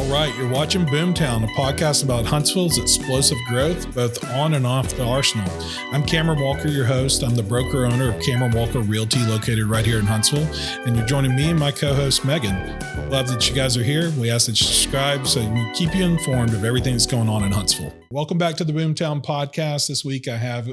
right, you're watching Boomtown, a podcast about Huntsville's explosive growth, both on and off the arsenal. I'm Cameron Walker, your host. I'm the broker owner of Cameron Walker Realty, located right here in Huntsville. And you're joining me and my co-host, Megan. Love that you guys are here. We ask that you subscribe so we keep you informed of everything that's going on in Huntsville. Welcome back to the Boomtown podcast. This week I have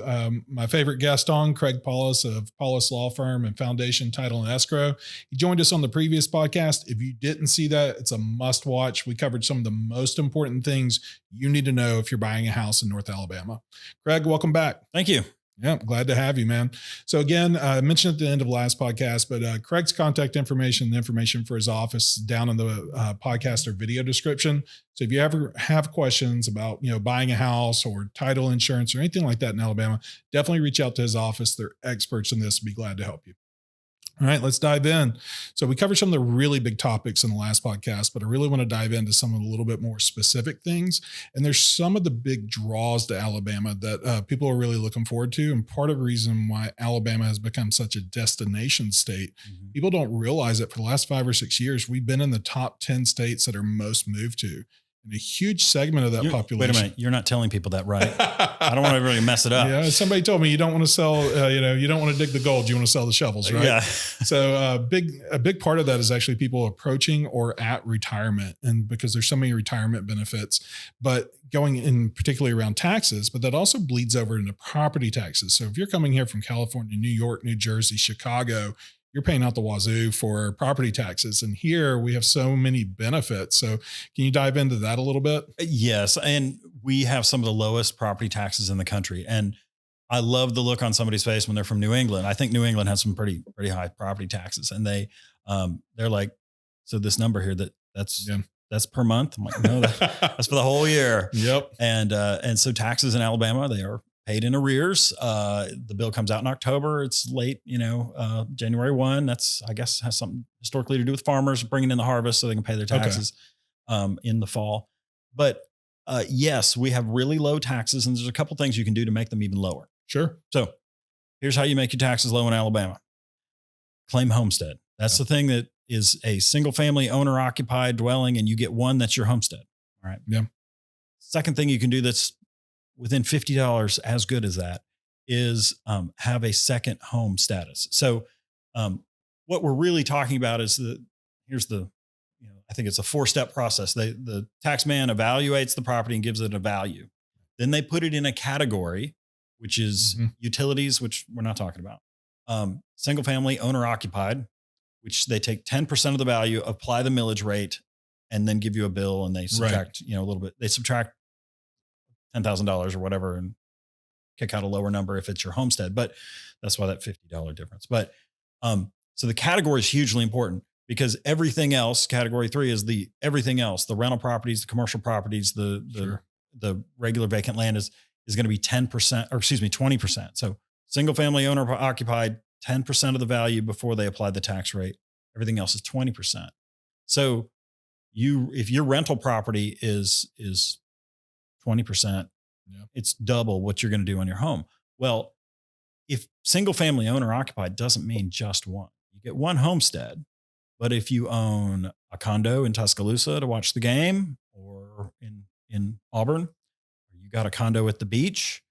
my favorite guest on, Craig Paulus of Paulus Law Firm and Foundation Title and Escrow. He joined us on the previous podcast. If you didn't see that, it's a must watch. We covered some of the most important things you need to know if you're buying a house in North Alabama. Craig, welcome back. Thank you. Yeah, glad to have you, man. So again, I mentioned at the end of last podcast, but Craig's contact information, the information for his office down in the podcast or video description. So if you ever have questions about, buying a house or title insurance or anything like that in Alabama, definitely reach out to his office. They're experts in this. Be glad to help you. All right, let's dive in. So we covered some of the really big topics in the last podcast, but I really want to dive into some of the little bit more specific things. And there's some of the big draws to Alabama that people are really looking forward to. And part of the reason why Alabama has become such a destination state, people don't realize that for the last 5 or 6 years, we've been in the top 10 states that are most moved to. And a huge segment of that population. Wait a minute. You're not telling people that, right? I don't want to really mess it up. Yeah. Somebody told me you don't want to sell, you don't want to dig the gold. You want to sell the shovels, right? Yeah. So a big part of that is actually people approaching or at retirement. And because there's so many retirement benefits, but going in particularly around taxes, but that also bleeds over into property taxes. So if you're coming here from California, New York, New Jersey, Chicago, you're paying out the wazoo for property taxes. And here we have so many benefits. So can you dive into that a little bit? Yes. And we have some of the lowest property taxes in the country. And I love the look on somebody's face when they're from New England. I think New England has some pretty high property taxes. And they're like, so this number here, that's per month. I'm like, no, that's for the whole year. Yep. And so taxes in Alabama, they are paid in arrears. The bill comes out in October. It's late, January 1. That's, I guess, has something historically to do with farmers bringing in the harvest so they can pay their taxes in the fall. But yes, we have really low taxes, and there's a couple things you can do to make them even lower. Sure. So here's how you make your taxes low in Alabama. Claim homestead. That's the thing that is a single family owner occupied dwelling, and you get one that's your homestead. All right. Yeah. Second thing you can do that's within $50, as good as that, is have a second home status. So what we're really talking about is I think it's a 4-step process. The tax man evaluates the property and gives it a value. Then they put it in a category, which is utilities, which we're not talking about. Single family owner occupied, which they take 10% of the value, apply the millage rate, and then give you a bill, and they subtract, a little bit. They subtract $10,000 or whatever and kick out a lower number if it's your homestead. But that's why that $50 difference. But so the category is hugely important, because everything else, category 3 is everything else, the rental properties, the commercial properties, the regular vacant land is going to be 20%. So single family owner occupied, 10% of the value before they apply the tax rate. Everything else is 20%. So if your rental property is 20%, it's double what you're going to do on your home. Well, if single family owner occupied doesn't mean just one, you get one homestead. But if you own a condo in Tuscaloosa to watch the game, or in Auburn, or you got a condo at the beach,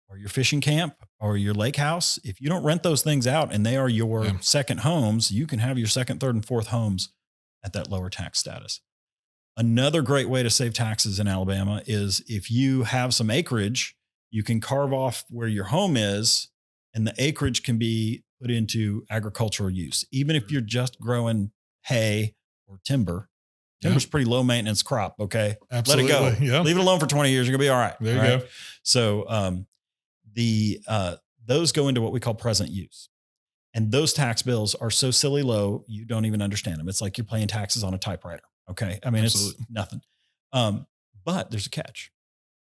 or your fishing camp, or your lake house, if you don't rent those things out and they are your second homes, you can have your second, third, and fourth homes at that lower tax status. Another great way to save taxes in Alabama is if you have some acreage, you can carve off where your home is, and the acreage can be put into agricultural use. Even if you're just growing hay or timber. Timber's pretty low maintenance crop. Okay. Absolutely. Let it go. Yeah. Leave it alone for 20 years. You're gonna be all right. There you go. So those go into what we call present use. And those tax bills are so silly low, you don't even understand them. It's like you're paying taxes on a typewriter. Okay. I mean, Absolutely. It's nothing. But there's a catch.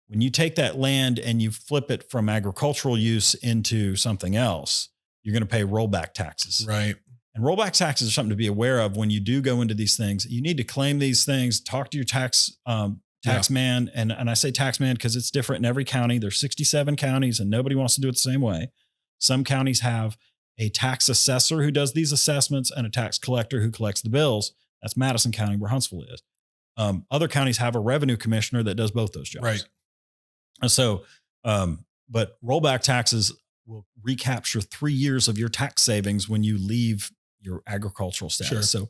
When you take that land and you flip it from agricultural use into something else, you're going to pay rollback taxes. Right. And rollback taxes are something to be aware of when you do go into these things. You need to claim these things, talk to your tax man. And I say tax man because it's different in every county. There's 67 counties and nobody wants to do it the same way. Some counties have a tax assessor who does these assessments and a tax collector who collects the bills. That's Madison County, where Huntsville is. Other counties have a revenue commissioner that does both those jobs. Right. And so, but rollback taxes will recapture 3 years of your tax savings when you leave your agricultural status. Sure. So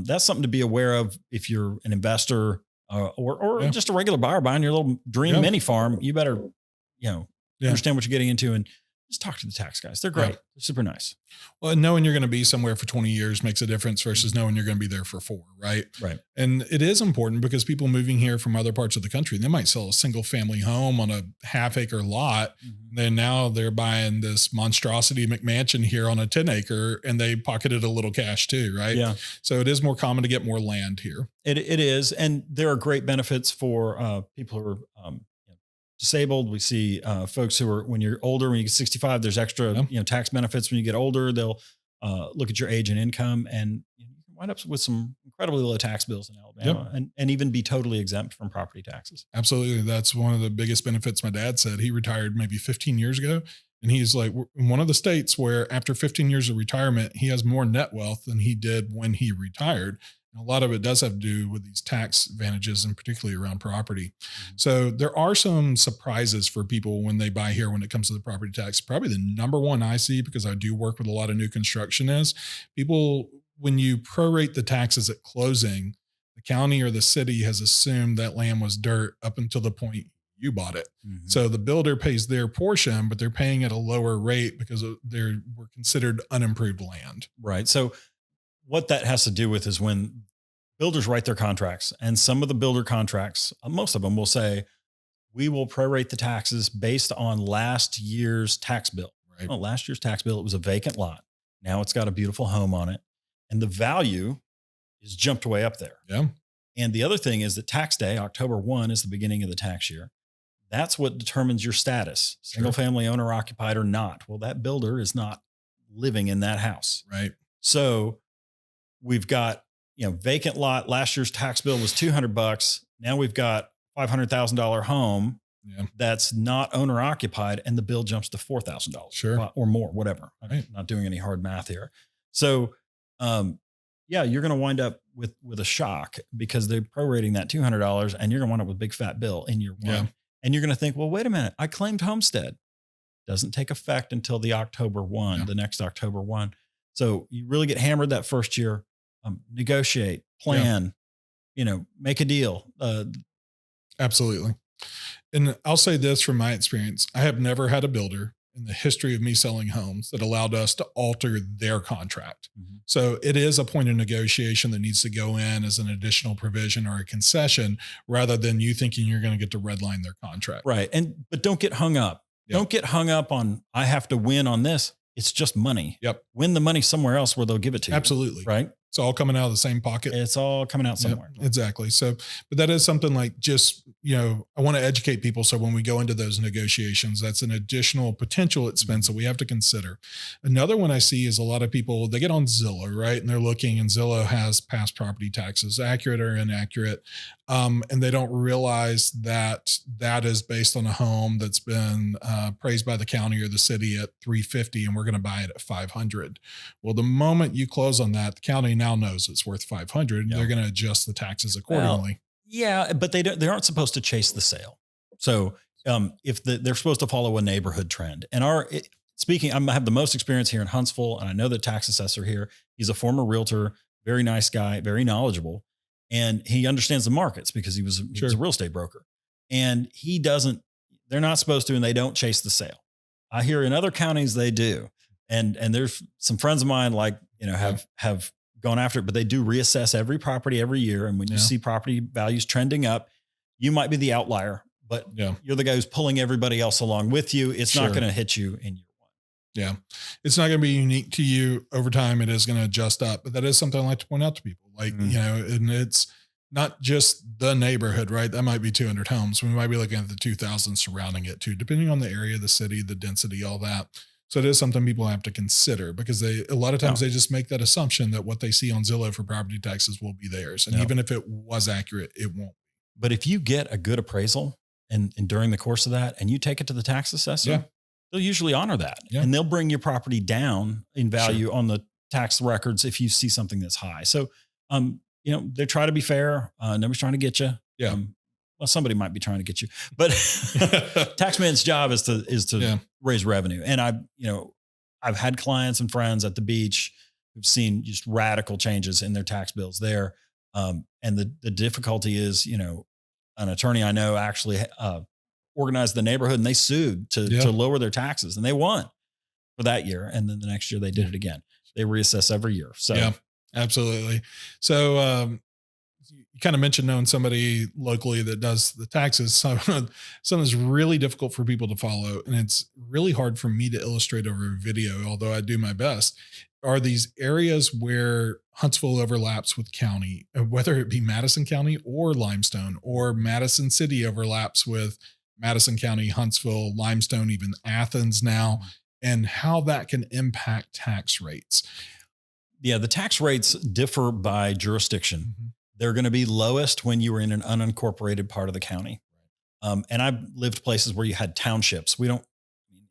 that's something to be aware of if you're an investor or Yeah. just a regular buyer buying your little dream Yeah. mini farm. You better, Yeah. understand what you're getting into and just talk to the tax guys. They're great. Yeah. They're super nice. Well, and knowing you're going to be somewhere for 20 years makes a difference versus knowing you're going to be there for 4, right? Right. And it is important because people moving here from other parts of the country, they might sell a single family home on a half-acre lot. Then now they're buying this monstrosity McMansion here on a 10-acre, and they pocketed a little cash too, right? Yeah. So it is more common to get more land here. It is. And there are great benefits for people who are disabled. We see folks who are, when you're older, when you get 65, there's extra tax benefits. When you get older, they'll look at your age and income, and you can wind up with some incredibly low tax bills in Alabama, and even be totally exempt from property taxes. Absolutely. That's one of the biggest benefits. My dad said he retired maybe 15 years ago. And he's like, in one of the states where after 15 years of retirement, he has more net wealth than he did when he retired. And a lot of it does have to do with these tax advantages, and particularly around property. So there are some surprises for people when they buy here when it comes to the property tax. Probably the number one I see, because I do work with a lot of new construction, is people, when you prorate the taxes at closing, the county or the city has assumed that land was dirt up until the point you bought it. So the builder pays their portion, but they're paying at a lower rate because they were considered unimproved land. Right. So what that has to do with is when builders write their contracts, and some of the builder contracts, most of them will say, we will prorate the taxes based on last year's tax bill. Right. Well, last year's tax bill, it was a vacant lot. Now it's got a beautiful home on it, and the value is jumped way up there. Yeah. And the other thing is that tax day, October 1, is the beginning of the tax year. That's what determines your status, single family owner occupied or not. Well, that builder is not living in that house. Right. So we've got, vacant lot. Last year's tax bill was $200. Now we've got $500,000 home that's not owner occupied, and the bill jumps to $4,000 or more, whatever. I'm not doing any hard math here. So, you're going to wind up with a shock because they're prorating that $200, and you're going to wind up with a big fat bill in year one. And you're going to think, well, wait a minute, I claimed homestead. Doesn't take effect until the October 1, the next October 1. So you really get hammered that first year. Negotiate, plan, make a deal. Absolutely. And I'll say this from my experience, I have never had a builder in the history of me selling homes that allowed us to alter their contract. So it is a point of negotiation that needs to go in as an additional provision or a concession, rather than you thinking you're going to get to redline their contract. Right. But don't get hung up. Don't get hung up on, I have to win on this. It's just money. Win the money somewhere else where they'll give it to you. Absolutely. Right. It's all coming out of the same pocket. It's all coming out somewhere. Exactly. So, but that is something like just, I want to educate people. So when we go into those negotiations, that's an additional potential expense that we have to consider. Another one I see is a lot of people, they get on Zillow, right? And they're looking, and Zillow has past property taxes, accurate or inaccurate. And they don't realize that that is based on a home that's been appraised by the county or the city at $350, and we're going to buy it at $500. Well, the moment you close on that, the county now knows it's worth $500. They're going to adjust the taxes accordingly. But they aren't supposed to chase the sale. So if they're supposed to follow a neighborhood trend. And I have the most experience here in Huntsville, and I know the tax assessor here. He's a former realtor, very nice guy, very knowledgeable. And he understands the markets because he was a real estate broker. And they're not supposed to, and they don't chase the sale. I hear in other counties they do. And there's some friends of mine have gone after it, but they do reassess every property every year. And when you see property values trending up, you might be the outlier, but you're the guy who's pulling everybody else along with you. It's not going to hit you in year one. Yeah. It's not going to be unique to you over time. It is going to adjust up, but that is something I like to point out to people. Like, and it's not just the neighborhood, right? That might be 200 homes. We might be looking at the 2,000 surrounding it too, depending on the area, the city, the density, all that. So it is something people have to consider, because a lot of times they just make that assumption that what they see on Zillow for property taxes will be theirs. And even if it was accurate, it won't. But if you get a good appraisal and during the course of that, and you take it to the tax assessor, they'll usually honor that. And they'll bring your property down in value on the tax records if you see something that's high. So they try to be fair. Nobody's trying to get you. Yeah. Well, somebody might be trying to get you, but taxman's job is to raise revenue. And I've had clients and friends at the beach who've seen just radical changes in their tax bills there. And the difficulty is, an attorney I know actually organized the neighborhood and they sued to lower their taxes, and they won for that year. And then the next year they did it again. They reassess every year. So yeah, absolutely. So, you kind of mentioned knowing somebody locally that does the taxes. So something that's really difficult for people to follow, and it's really hard for me to illustrate over a video, although I do my best, are these areas where Huntsville overlaps with county, whether it be Madison County or Limestone, or Madison City overlaps with Madison County, Huntsville, Limestone, even Athens now, and how that can impact tax rates. Yeah, the tax rates differ by jurisdiction. Mm-hmm. They're going to be lowest when you are in an unincorporated part of the county. And I've lived places where you had townships. If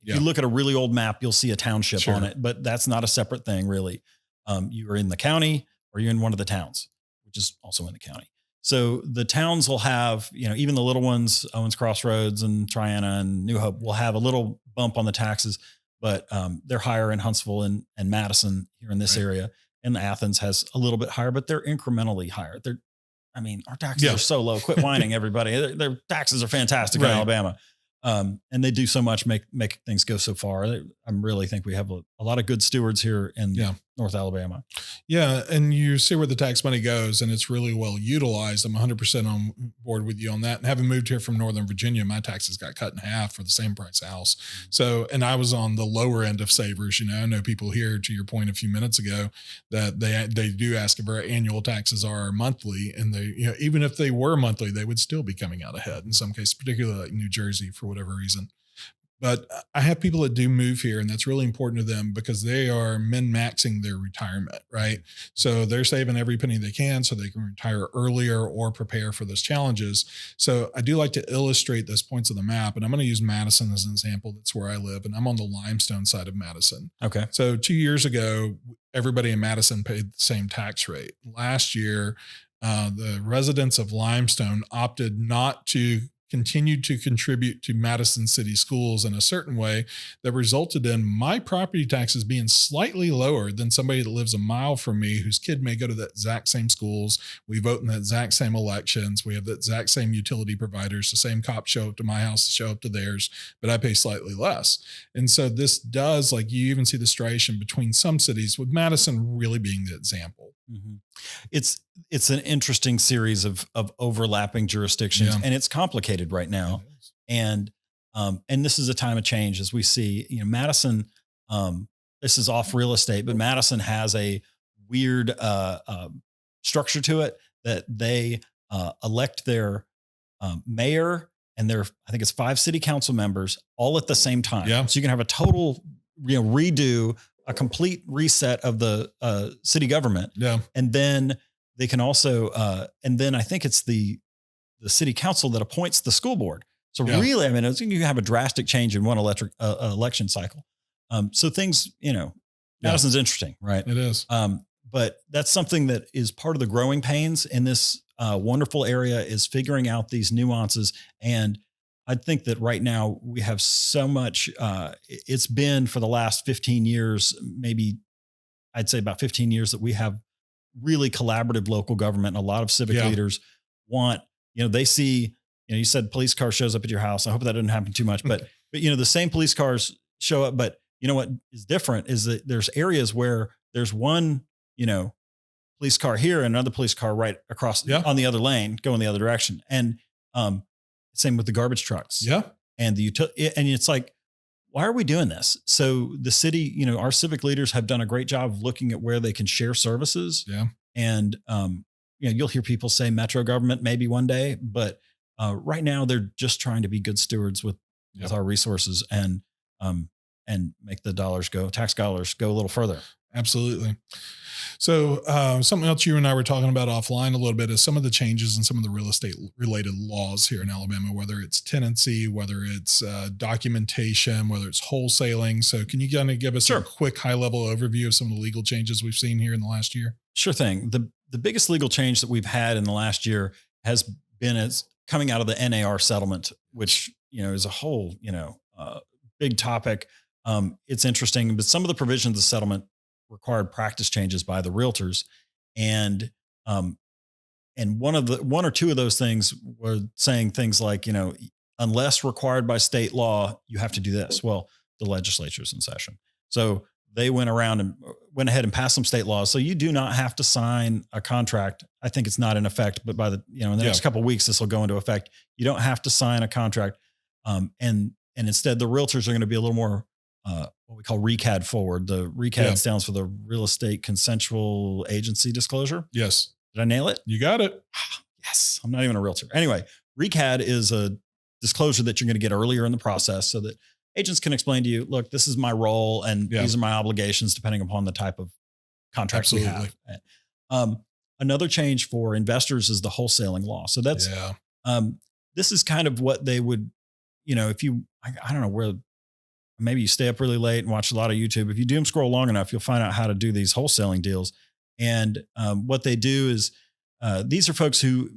you look at a really old map, you'll see a township on it, but that's not a separate thing really. You are in the county or you're in one of the towns, which is also in the county. So the towns will have, even the little ones, Owens Crossroads and Triana and New Hope will have a little bump on the taxes, but they're higher in Huntsville and Madison here in this area. And Athens has a little bit higher, but they're incrementally higher. Our taxes are so low. Quit whining, everybody. Their taxes are fantastic in Alabama. And they do so much, make things go so far. I really think we have a lot of good stewards here in North Alabama. Yeah. And you see where the tax money goes, and it's really well utilized. I'm 100% on board with you on that. And having moved here from Northern Virginia, my taxes got cut in half for the same price house. So, and I was on the lower end of savers. I know people here, to your point a few minutes ago, that they do ask if our annual taxes are monthly, and they, even if they were monthly, they would still be coming out ahead in some cases, particularly like New Jersey for whatever reason. But I have people that do move here, and that's really important to them because they are min-maxing their retirement, right? So they're saving every penny they can so they can retire earlier or prepare for those challenges. So I do like to illustrate those points of the map, and I'm going to use Madison as an example. That's where I live, and I'm on the Limestone side of Madison. Okay. So 2 years ago, everybody in Madison paid the same tax rate. Last year, the residents of Limestone opted not to continue to contribute to Madison City Schools in a certain way that resulted in my property taxes being slightly lower than somebody that lives a mile from me whose kid may go to the exact same schools. We vote in the exact same elections. We have the exact same utility providers. The same cops show up to my house, show up to theirs, but I pay slightly less. And so this does, like, you even see the striation between some cities, with Madison really being the example. Mm-hmm. It's an interesting series of overlapping jurisdictions, and it's complicated right now. And this is a time of change, as we see, Madison, this is off real estate, but Madison has a weird structure to it that they elect their mayor and I think it's 5 city council members all at the same time. Yeah. So you can have a total, redo, a complete reset of the city government. Yeah. And then they can also, and then I think it's the city council that appoints the school board. So really, you have a drastic change in one election cycle. So things, Madison's interesting, right? It is. But that's something that is part of the growing pains in this wonderful area, is figuring out these nuances. And I think that right now we have so much, it's been for the last 15 years, maybe I'd say about 15 years, that we have really collaborative local government. And a lot of civic leaders want, they see, you said police car shows up at your house. I hope that doesn't happen too much, but the same police cars show up, but what is different is that there's areas where there's one, police car here and another police car right across on the other lane, going the other direction. And, same with the garbage trucks. Yeah. And and it's like, why are we doing this? So the city, our civic leaders have done a great job of looking at where they can share services. Yeah. And, you'll hear people say metro government maybe one day, but right now they're just trying to be good stewards with our resources and make the tax dollars go a little further. Absolutely. So, something else you and I were talking about offline a little bit is some of the changes in some of the real estate related laws here in Alabama, whether it's tenancy, whether it's documentation, whether it's wholesaling. So, can you kind of give us a Sure. quick high level overview of some of the legal changes we've seen here in the last year? Sure thing. The biggest legal change that we've had in the last year has been as coming out of the NAR settlement, which is a whole big topic. It's interesting, but some of the provisions of the settlement required practice changes by the realtors, and um, one or two of those things were saying things like, unless required by state law, you have to do this. Well, the legislature's in session, so they went around and went ahead and passed some state laws. So you do not have to sign a contract. I think it's not in effect, but by the in the next couple of weeks, this will go into effect. You don't have to sign a contract, and instead the realtors are going to be a little more what we call RECAD forward. The RECAD stands for the Real Estate Consensual Agency Disclosure. Yes. Did I nail it? You got it. Yes. I'm not even a realtor. Anyway, RECAD is a disclosure that you're going to get earlier in the process so that agents can explain to you, look, this is my role and these are my obligations depending upon the type of contract we have. Another change for investors is the wholesaling law. So that's, this is kind of what they would, if you, I don't know where, maybe you stay up really late and watch a lot of YouTube. If you doom scroll long enough, you'll find out how to do these wholesaling deals. And what they do is these are folks who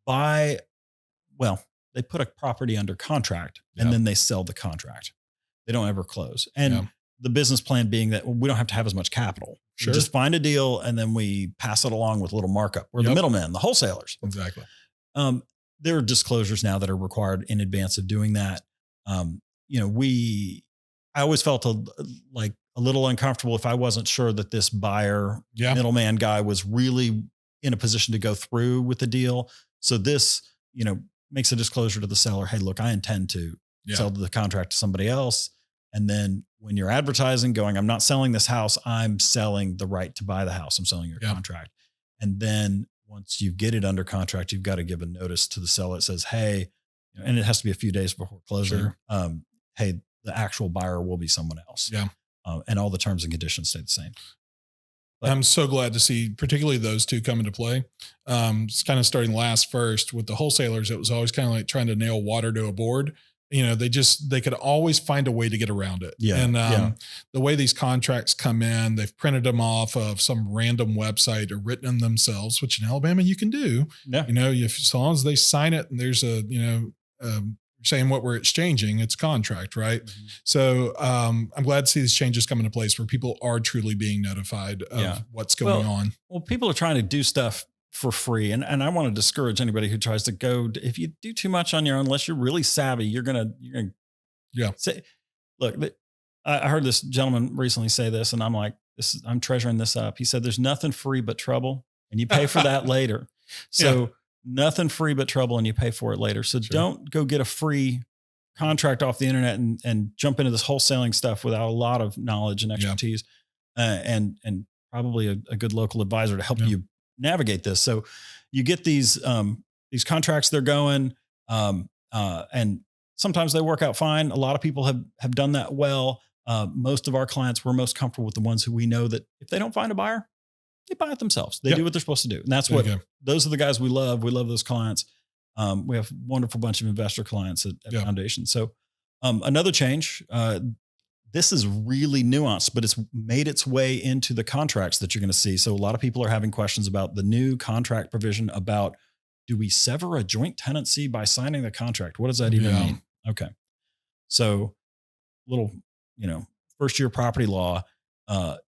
buy, they put a property under contract and then they sell the contract. They don't ever close. And the business plan being that we don't have to have as much capital. Sure. We just find a deal and then we pass it along with a little markup. We're the middlemen, the wholesalers. Exactly. There are disclosures now that are required in advance of doing that. I always felt like a little uncomfortable if I wasn't sure that this buyer middleman guy was really in a position to go through with the deal. So this, makes a disclosure to the seller. Hey, look, I intend to sell the contract to somebody else. And then when you're advertising going, I'm not selling this house, I'm selling the right to buy the house. I'm selling your contract. And then once you get it under contract, you've got to give a notice to the seller that says, hey, and it has to be a few days before closing. Sure. Hey, the actual buyer will be someone else. Yeah. And all the terms and conditions stay the same. But I'm so glad to see particularly those two come into play. It's kind of starting last first with the wholesalers. It was always kind of like trying to nail water to a board. They could always find a way to get around it. Yeah. And the way these contracts come in, they've printed them off of some random website or written them themselves, which in Alabama you can do. Yeah. As long as they sign it and there's a, saying what we're exchanging, it's contract, right? Mm-hmm. So I'm glad to see these changes come into place where people are truly being notified of what's going on. Well, people are trying to do stuff for free. And I want to discourage anybody who tries to go, if you do too much on your own, unless you're really savvy, you're going to say, look, I heard this gentleman recently say this and I'm like, I'm treasuring this up. He said, there's nothing free but trouble and you pay for that later. So nothing free but trouble and you pay for it later. So don't go get a free contract off the internet and jump into this wholesaling stuff without a lot of knowledge and expertise and probably a good local advisor to help you navigate this. So you get these contracts, they're going, and sometimes they work out fine. A lot of people have done that well. Most of our clients, we're most comfortable with the ones who we know that if they don't find a buyer, they buy it themselves. They do what they're supposed to do. And that's those are the guys we love. We love those clients. We have a wonderful bunch of investor clients at Foundation. So another change, this is really nuanced, but it's made its way into the contracts that you're going to see. So a lot of people are having questions about the new contract provision about, do we sever a joint tenancy by signing the contract? What does that even mean? Okay. So little, first year property law,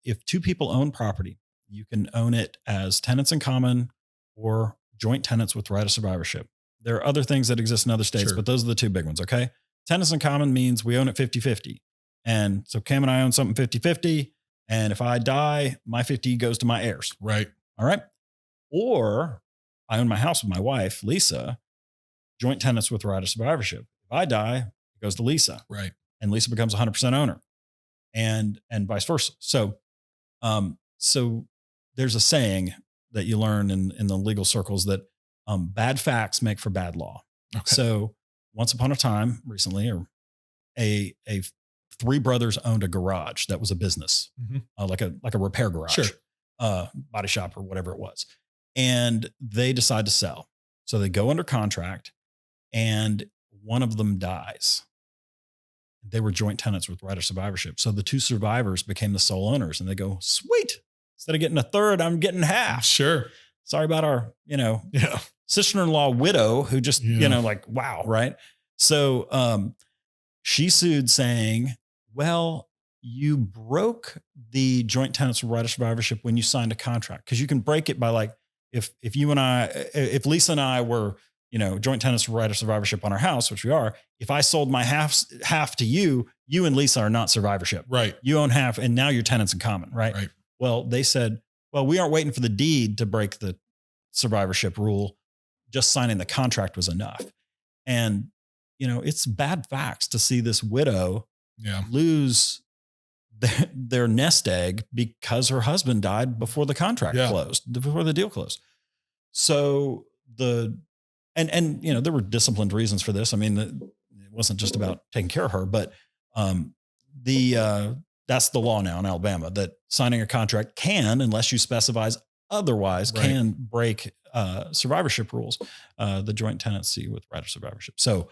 if two people own property, you can own it as tenants in common or joint tenants with right of survivorship. There are other things that exist in other states, but those are the two big ones. Okay. Tenants in common means we own it 50-50. And so Cam and I own something 50-50. And if I die, my 50 goes to my heirs. Right. All right. Or I own my house with my wife, Lisa, joint tenants with right of survivorship. If I die, it goes to Lisa. Right. And Lisa becomes 100% owner and vice versa. So there's a saying that you learn in the legal circles that bad facts make for bad law. Okay. So once upon a time recently, or a three brothers owned a garage that was a business, like a repair garage, Sure. body shop or whatever it was. And they decide to sell. So they go under contract and one of them dies. They were joint tenants with right of survivorship. So the two survivors became the sole owners and they go, sweet. Instead of getting a third, I'm getting half. Sure. Sorry about our, Yeah. sister-in-law widow who just, like, wow. Right. So, she sued saying, well, you broke the joint tenants with right of survivorship when you signed a contract. Cause you can break it by like, if Lisa and I were, joint tenants with right of survivorship on our house, which we are, if I sold my half to you, you and Lisa are not survivorship. Right. You own half and now you're tenants in common. Right. Right. Well, they said, well, we aren't waiting for the deed to break the survivorship rule. Just signing the contract was enough. And, it's bad facts to see this widow lose their nest egg because her husband died before the contract closed, before the deal closed. So and there were disciplined reasons for this. I mean, it wasn't just about taking care of her, but that's the law now in Alabama, that signing a contract can, unless you specifies otherwise, can break survivorship rules, the joint tenancy with right of survivorship. So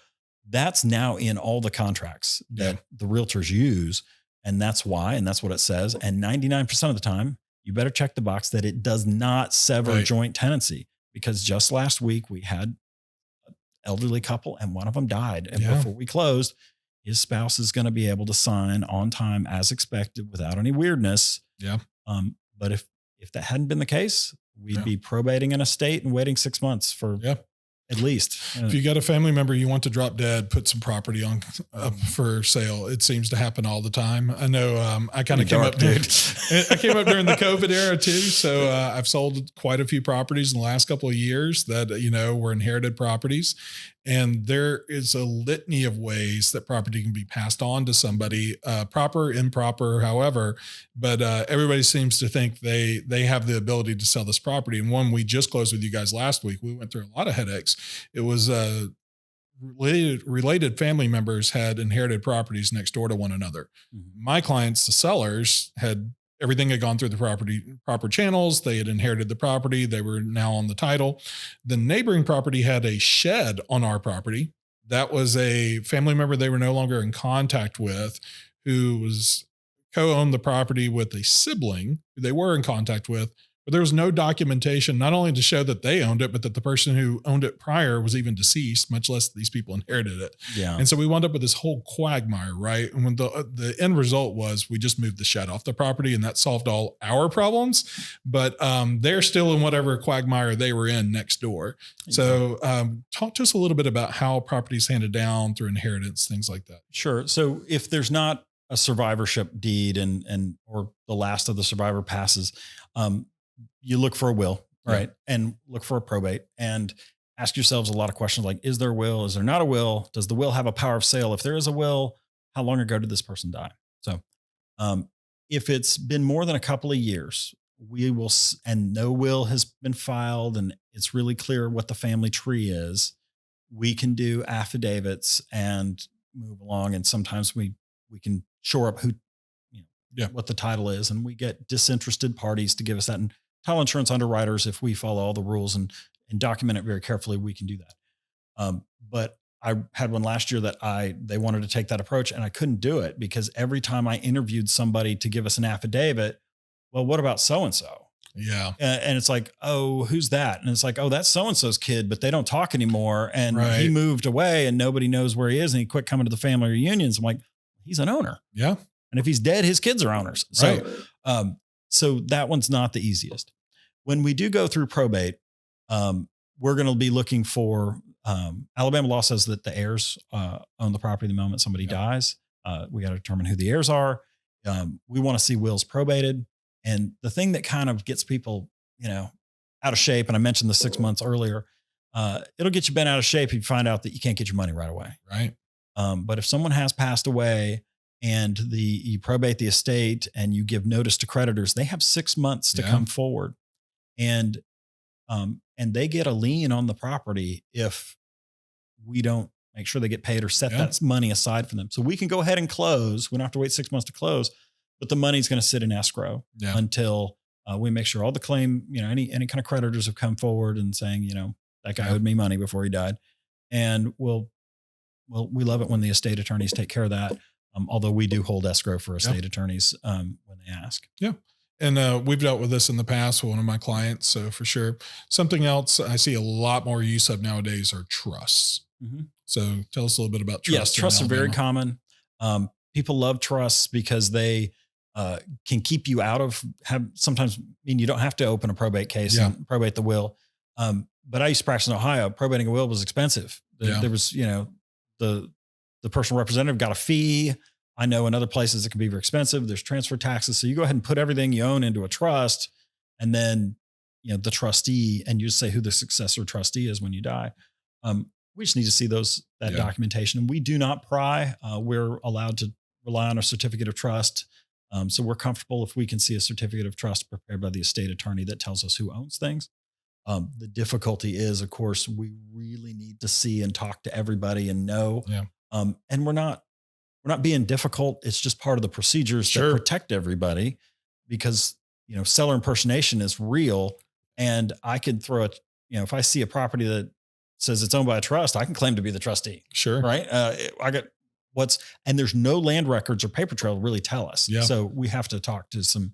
that's now in all the contracts that the realtors use. And that's why, and that's what it says. And 99% of the time, you better check the box that it does not sever joint tenancy, because just last week we had an elderly couple and one of them died. And before we closed, his spouse is going to be able to sign on time as expected without any weirdness. Yeah. But if that hadn't been the case, we'd be probating an estate and waiting 6 months for at least. If you got a family member you want to drop dead, put some property on for sale. It seems to happen all the time. I know. I kind of came up, dude. I came up during the COVID era too. So I've sold quite a few properties in the last couple of years that, were inherited properties. And there is a litany of ways that property can be passed on to somebody, proper, improper, however, but everybody seems to think they have the ability to sell this property. And one we just closed with you guys last week, we went through a lot of headaches. It was related family members had inherited properties next door to one another. Mm-hmm. My clients, the sellers, everything had gone through the proper channels. They had inherited the property. They were now on the title. The neighboring property had a shed on our property. That was a family member they were no longer in contact with, who was co-owned the property with a sibling who they were in contact with. But there was no documentation, not only to show that they owned it, but that the person who owned it prior was even deceased, much less these people inherited it. Yeah. And so we wound up with this whole quagmire, right? And when the end result was we just moved the shed off the property, and that solved all our problems. But they're still in whatever quagmire they were in next door. So talk to us a little bit about how property is handed down through inheritance, things like that. Sure. So if there's not a survivorship deed and or the last of the survivor passes, you look for a will, right? And look for a probate and ask yourselves a lot of questions like, is there a will? Is there not a will? Does the will have a power of sale? If there is a will, how long ago did this person die? So if it's been more than a couple of years, we will, and no will has been filed and it's really clear what the family tree is, we can do affidavits and move along. And sometimes we can shore up what the title is, and we get disinterested parties to give us that. And title insurance underwriters, if we follow all the rules and document it very carefully, we can do that. But I had one last year that they wanted to take that approach and I couldn't do it because every time I interviewed somebody to give us an affidavit, well, what about so-and-so? Yeah. And it's like, oh, who's that? And it's like, oh, that's so-and-so's kid, but they don't talk anymore. And he moved away and nobody knows where he is. And he quit coming to the family reunions. I'm like, he's an owner. Yeah. And if he's dead, his kids are owners. So, so that one's not the easiest. When we do go through probate, we're going to be looking for, Alabama law says that the heirs own the property the moment somebody dies. We got to determine who the heirs are. We want to see wills probated. And the thing that kind of gets people, out of shape, and I mentioned the 6 months earlier, it'll get you bent out of shape if you find out that you can't get your money right away. Right. But if someone has passed away and you probate the estate and you give notice to creditors, they have 6 months to come forward. And they get a lien on the property if we don't make sure they get paid or set Yeah. that money aside for them. So we can go ahead and close. We don't have to wait 6 months to close, but the money's going to sit in escrow Yeah. until we make sure all the claim, any kind of creditors have come forward and saying, that guy Yeah. owed me money before he died. And we love it when the estate attorneys take care of that. Although we do hold escrow for estate attorneys when they ask. Yeah. And we've dealt with this in the past with one of my clients. So for sure. Something else I see a lot more use of nowadays are trusts. Mm-hmm. So tell us a little bit about trusts. Yes, trusts are very Alabama. common. People love trusts because they can keep you out of sometimes mean you don't have to open a probate case and probate the will. But I used to practice in Ohio. Probating a will was expensive. There was, the personal representative got a fee. I know in other places it can be very expensive. There's transfer taxes. So you go ahead and put everything you own into a trust, and then, the trustee, and you just say who the successor trustee is when you die. We just need to see that documentation, and we do not pry. We're allowed to rely on a certificate of trust. So we're comfortable if we can see a certificate of trust prepared by the estate attorney that tells us who owns things. The difficulty is, of course, we really need to see and talk to everybody and know. Yeah. And we're not being difficult. It's just part of the procedures that protect everybody, because, seller impersonation is real. And I could throw if I see a property that says it's owned by a trust, I can claim to be the trustee. Sure. Right. And there's no land records or paper trail to really tell us. Yeah. So we have to talk to some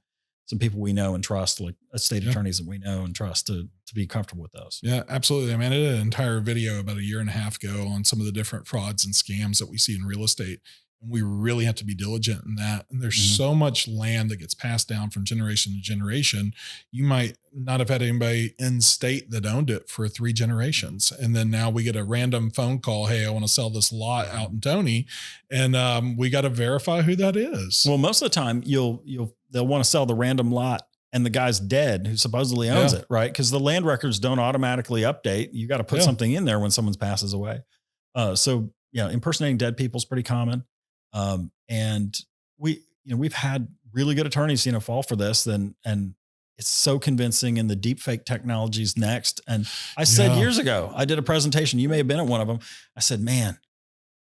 people we know and trust, like estate attorneys that we know and trust to be comfortable with those. Yeah, absolutely. I mean, I did an entire video about a year and a half ago on some of the different frauds and scams that we see in real estate. And we really have to be diligent in that. And there's so much land that gets passed down from generation to generation. You might not have had anybody in state that owned it for 3 generations. And then now we get a random phone call. Hey, I want to sell this lot out in Tony. And we got to verify who that is. Well, most of the time they'll want to sell the random lot and the guy's dead who supposedly owns it, right? Because the land records don't automatically update. You got to put something in there when someone passes away. So impersonating dead people is pretty common. And we've had really good attorneys, fall for this, and it's so convincing, and the deep fake technology is next. And I said years ago, I did a presentation. You may have been at one of them. I said, man,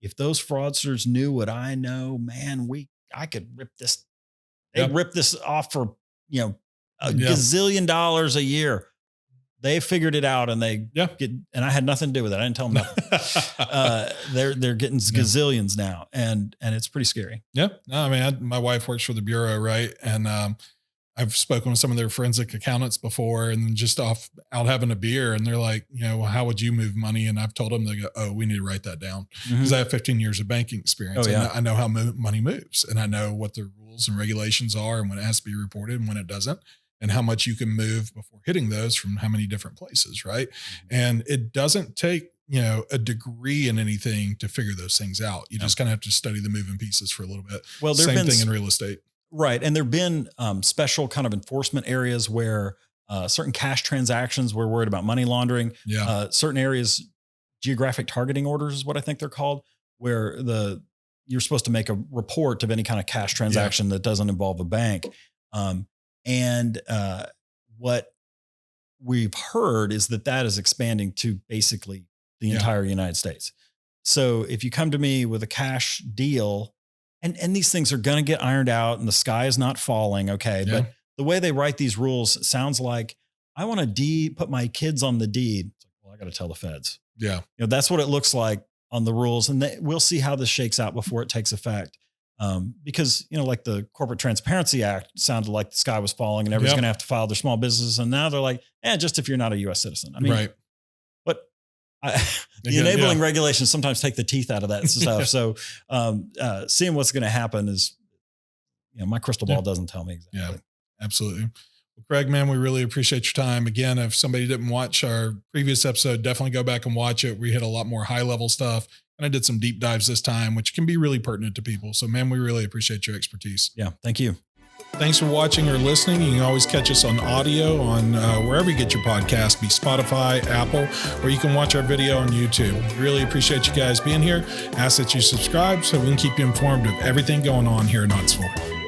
if those fraudsters knew what I know, man, I could rip this. They rip this off for, a gazillion dollars a year. They figured it out, and and I had nothing to do with it. I didn't tell them nothing. They're getting gazillions now, and it's pretty scary. Yeah. No, I mean, my wife works for the Bureau, right? And I've spoken with some of their forensic accountants before, and just out having a beer, and they're like, well, how would you move money? And I've told them, they go, oh, we need to write that down, because I have 15 years of banking experience. And I know how money moves, and I know what the rules and regulations are, and when it has to be reported and when it doesn't, and how much you can move before hitting those from how many different places. Right. And it doesn't take, a degree in anything to figure those things out. You just kind of have to study the moving pieces for a little bit. Well, same thing in real estate. Right. And there've been special kind of enforcement areas where certain cash transactions, we're worried about money laundering. Yeah. Certain areas, geographic targeting orders is what I think they're called, where you're supposed to make a report of any kind of cash transaction that doesn't involve a bank. What we've heard is that is expanding to basically the entire United States. So if you come to me with a cash deal, and these things are going to get ironed out, and the sky is not falling. Okay. Yeah. But the way they write these rules sounds like, I want to put my kids on the deed. It's like, well, I got to tell the feds. Yeah. That's what it looks like on the rules. And we'll see how this shakes out before it takes effect. Because, like the Corporate Transparency Act sounded like the sky was falling and everyone's going to have to file their small businesses. And now they're like, just if you're not a U.S. citizen. I mean, right. But the enabling regulations sometimes take the teeth out of that stuff. So seeing what's going to happen is, my crystal ball doesn't tell me exactly. Yeah, absolutely. Well, Craig, man, we really appreciate your time. Again, if somebody didn't watch our previous episode, definitely go back and watch it. We hit a lot more high level stuff. And I did some deep dives this time, which can be really pertinent to people. So, man, we really appreciate your expertise. Yeah. Thank you. Thanks for watching or listening. You can always catch us on audio on wherever you get your podcast, be Spotify, Apple, or you can watch our video on YouTube. Really appreciate you guys being here. Ask that you subscribe so we can keep you informed of everything going on here in Huntsville.